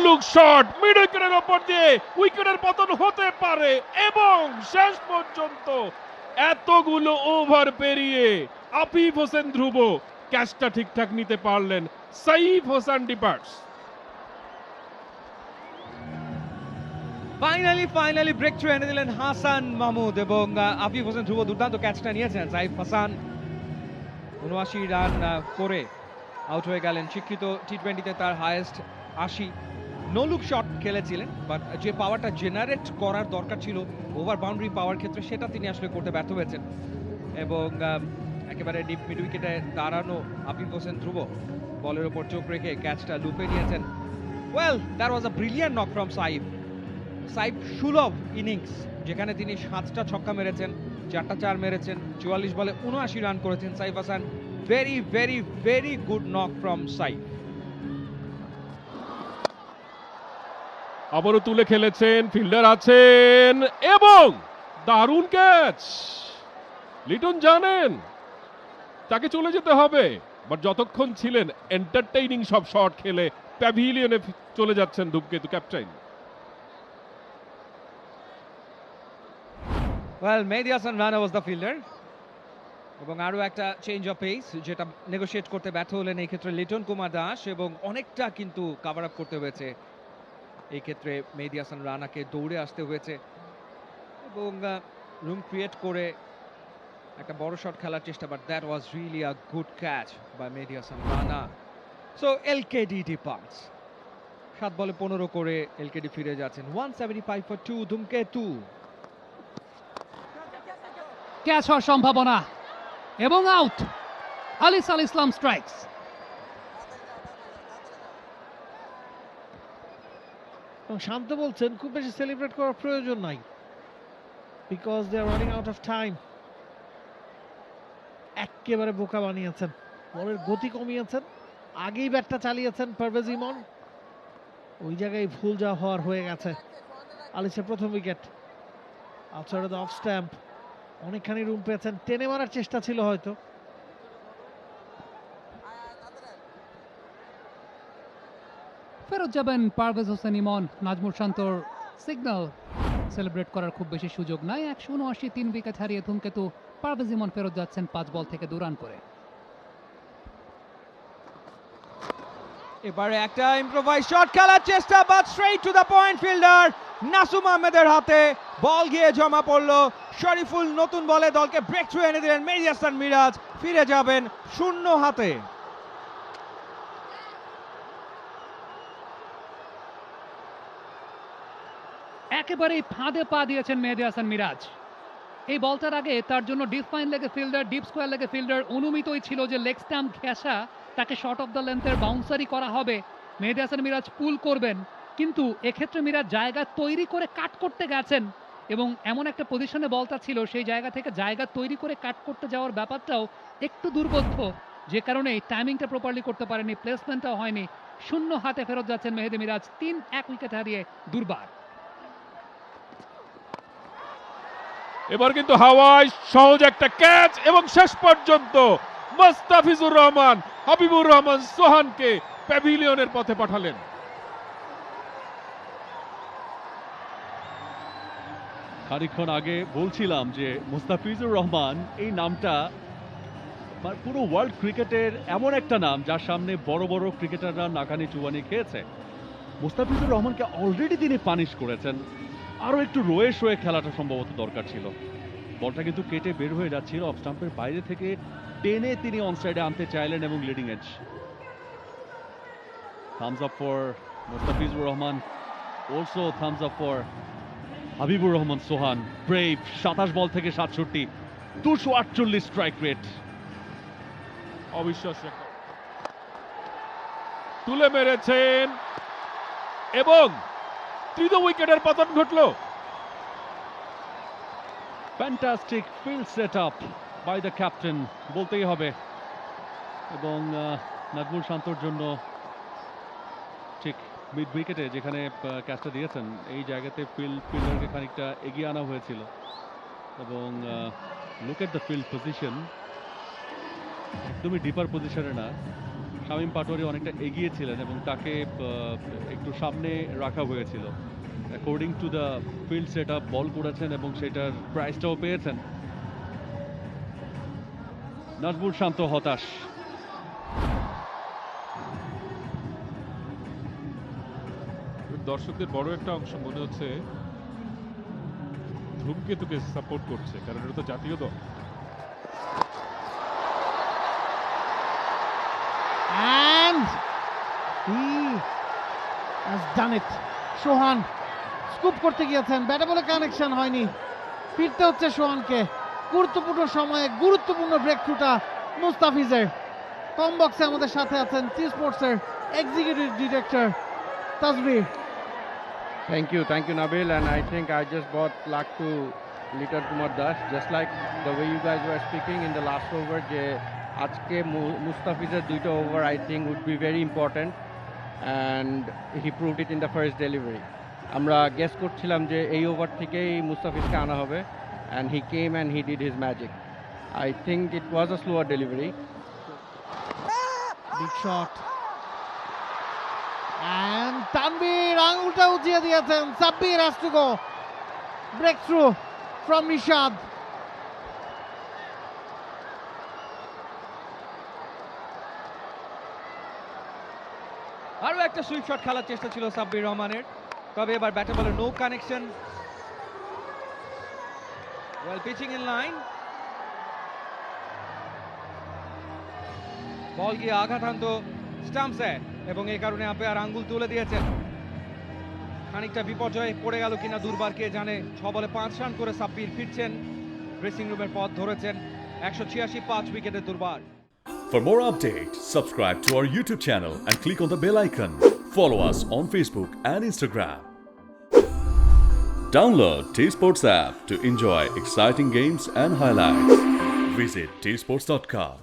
Look shot mid উইকেটের ওপর দিয়ে উইকেটের পতন হতে পারে, এবং শেষ পর্যন্ত এতগুলো ওভার পেরিয়ে আফিফ হোসেন ধ্রুব ক্যাচটা ঠিকঠাক নিতে পারলেন। Saif Hossain departs. Finally break through এনে দিলেন হাসান মাহমুদ, এবং আফিফ হোসেন ধ্রুব দুর্দান্ত ক্যাচটা নিয়েছেন। সাইফ হাসান ৭৯ রান করে আউট হয়ে গেলেন। স্বীকৃত টি-20তে তার হাইয়েস্ট ৮০। নো লুক শট খেলেছিলেন, বাট যে পাওয়ারটা জেনারেট করার দরকার ছিল ওভার বাউন্ডারি পাওয়ার ক্ষেত্রে, সেটা তিনি আসলে করতে ব্যর্থ হয়েছেন। এবং একেবারে ডিপ মিড উইকেটে দাঁড়ানো আফিফ হোসেন ধ্রুব বলের ওপর চোখ রেখে ক্যাচটা লুপে নিয়েছেন। Well, that was a brilliant knock from Saif. Saif সুলভ ইনিংস, যেখানে তিনি ৭টা ছক্কা মেরেছেন, ৪টা ৪ মেরেছেন, ৪৪ বলে ৭৯ রান করেছেন Saif Hasan. Very good knock from Saif. আবারও তুলে খেলেছেন, ফিল্ডার আছেন, এবং দারুণ ক্যাচ। লিটন জানেন তাকে চলে যেতে হবে, বাট যতক্ষণ ছিলেন এন্টারটেইনিং সব শট খেলে প্যাভিলিয়নে চলে যাচ্ছেন ধূমকেতু captain. Well, Mehedi Hasan Rana was the fielder, এবং আরো একটা চেঞ্জ অফ পেস যেটা নেগোশিয়েট করতে ব্যর্থ হলেন এই ক্ষেত্রে লিটন কুমার দাস, এবং অনেকটা কিন্তু কভার আপ করতে হয়েছে এই ক্ষেত্রে মেহেদী হাসান রানাকে। দৌড়ে আসতে হয়েছে এবং রুম ক্রিয়েট করে একটা বড় শট খেলার চেষ্টা, but that was really a good catch by Mehedi Hasan Rana. So এলকেডি ডিপার্টস। 7 বলে 15 করে এলকেডি ফিরে যাচ্ছেন। 175 ফর 2 ধূমকেতু। ক্যাচ হওয়ার সম্ভাবনা এবং আউট। আলিস আল ইসলাম স্ট্রাইকস। শান্ত বলছেন খুব বেশি সেলিব্রেট করার প্রয়োজন নাই, because they are running out of time. একেবারে বোকা বানিয়েছেন, বলের গতি কমিয়েছেন, আগেই ব্যাটটা চালিয়েছেন পারভেজ ইমন, ওই জায়গায় ভুল যা হওয়ার হয়ে গেছে। আলিসের প্রথম wicket, outside of the of stamp, অনেকখানি রুম পেয়েছেন, টেনে মারার চেষ্টা ছিল হয়তো। ফেরত যাবেন পারভেজ হোসেন ইমন। নাজমুল শান্তর সিগন্যাল সেলিব্রেট করার খুব বেশি সুযোগ নাই। ১৭৯, ৩ উইকেট হারিয়ে ধূমকেতু। পারভেজ ইমন ফেরত যাচ্ছেন ৫ বল থেকে ২ রান করে। এবারে একটা ইম্প্রোভাইজ শট খেলার চেষ্টা, but straight to the point. Fielder Nasum আহমেদের হাতে বল গিয়ে জমা পড়লো। শরীফুল নতুন বলে দলকে ব্রেক থ্রু এনে দিলেন। মেহেদী হাসান মিরাজ ফিরে যাবেন শূন্য হাতে। একেবারেই ফাঁদে পা দিয়েছেন মেহেদী হাসান মিরাজ। এই বলটার আগে তার জন্য ডিপ ফাইন লেগে ফিল্ডার, ডিপ স্কোয়ার লেগে ফিল্ডার অনুমিতই ছিল যে লেগ স্ট্যাম্প ঘেঁষা তাকে শর্ট অফ দ্য লেন্থের বাউন্সারি করা হবে, মেহেদী হাসান মিরাজ পুল করবেন। কিন্তু এক্ষেত্রে মিরাজ জায়গা তৈরি করে কাট করতে গেছেন, এবং এমন একটা পজিশনে বলটা ছিল, সেই জায়গা থেকে জায়গা তৈরি করে কাট করতে যাওয়ার ব্যাপারটাও একটু দুর্বোধ্য, যে কারণে টাইমিংটা প্রপারলি করতে পারেনি, প্লেসমেন্টটাও হয়নি। শূন্য হাতে ফেরত যাচ্ছেন মেহেদী মিরাজ ৩-১ উইকেট হারিয়ে দুর্বার। এবার কিন্তু হাওয়ায় সহজ একটা ক্যাচ, এবং শেষ পর্যন্ত মুস্তাফিজুর রহমান হাবিবুর রহমান সোহানকে প্যাভিলিয়নের পথে পাঠালেন। খানিকক্ষণ আগে বলছিলাম যে মুস্তাফিজুর রহমান এই নামটা পুরো ওয়ার্ল্ড ক্রিকেটের এমন একটা নাম যার সামনে বড় বড় ক্রিকেটাররা নাকানি চুবানি খেয়েছে। মুস্তাফিজুর রহমানকে অলরেডি তিনি পানিশ করেছেন, আরও একটু রয়ে শোয়ে খেলাটা সম্ভবত দরকার ছিল। বলটা কিন্তু কেটে বের হয়ে যাচ্ছিল, অফ স্টাম্পের বাইরে থেকে টেনে তিনি অনসাইডে আনতে চাইলেন এবং leading edge. Thumbs up for Mustafizur Rahman, also thumbs up for Habibur Rahman Sohan. Brave, ২৭ ball থেকে ৬৭, ২৪৮ স্ট্রাইক রেট। অবিশ্বাস্য তুলে মেরেছেন, এবং তৃতীয় উইকেটের পতন ঘটলো। Fantastic field set up by the captain বলতেই হবে, এবং নাজমুল শান্তর জন্য ঠিক মিড উইকেটে যেখানে ক্যাচটা দিয়েছেন এই জায়গাতে ফিল্ডারকে খানিকটা এগিয়ে আনা হয়েছিল, এবং look at the field position, একদমই ডিপার পজিশনে না, শামীম পাটোয়ারি অনেকটা এগিয়ে ছিলেন এবং তাকে একটু সামনে রাখা হয়েছিল। According to the field set up ball করেছেন এবং সেটার প্রাইজটাও পেয়েছেন। নাজমুল শান্ত হতাশ। দর্শকদের বড় একটা অংশ মনে হচ্ছে ধূমকেতুকে সাপোর্ট করছে, কারণ এটা তো জাতীয় দল। And he has done it. Sohan scoop করতে গিয়েছেন, ব্যাটে বলে কানেকশন হয়নি, ফিরতে হচ্ছে সোহানকে। গুরুত্বপূর্ণ সময়ে গুরুত্বপূর্ণ ব্রেক থ্রুটা মুস্তাফিজের। কম বক্সে আমাদের সাথে আছেন টি স্পোর্টসের executive director Tazbir. Thank you, Nabil. And I think I just brought luck to Liton Kumar Das, just like the way you guys were speaking in the last over. Je ajke Mustafiz's duita over, I think, would be very important, and he proved it in the first delivery. Amra guess korchilam je ei over thekei Mustafizke ana hobe, and he came and he did his magic. I think it was a slower delivery. Big shot. And Tanvir আঙুলটা উঁচিয়ে দিয়েছেন। Sabbir has to go. Breakthrough from Nishad. আরো একটা sweep shot খেলার চেষ্টা ছিল সাব্বির রহমানের, তবে এবার ব্যাটে বলে no connection. Well pitching in line, ball গিয়ে আঘাত হানত স্টাম্পসে এবং এই কারণে আম্পায়ার আঙ্গুল তুলে দিয়েছেন। খানিকটা বিপর্যয়ে পড়ে গেল কিনা দুর্বার কে জানে। 6 বলে 5 রান করে সাব্বির ফিরছেন, ড্রেসিং রুমের পথ ধরেছেন। 186 5 উইকেটের দুর্বার। For more updates, subscribe to our YouTube channel and click on the bell icon. Follow us on Facebook and Instagram. Download T Sports app to enjoy exciting games and highlights. Visit tsports.com.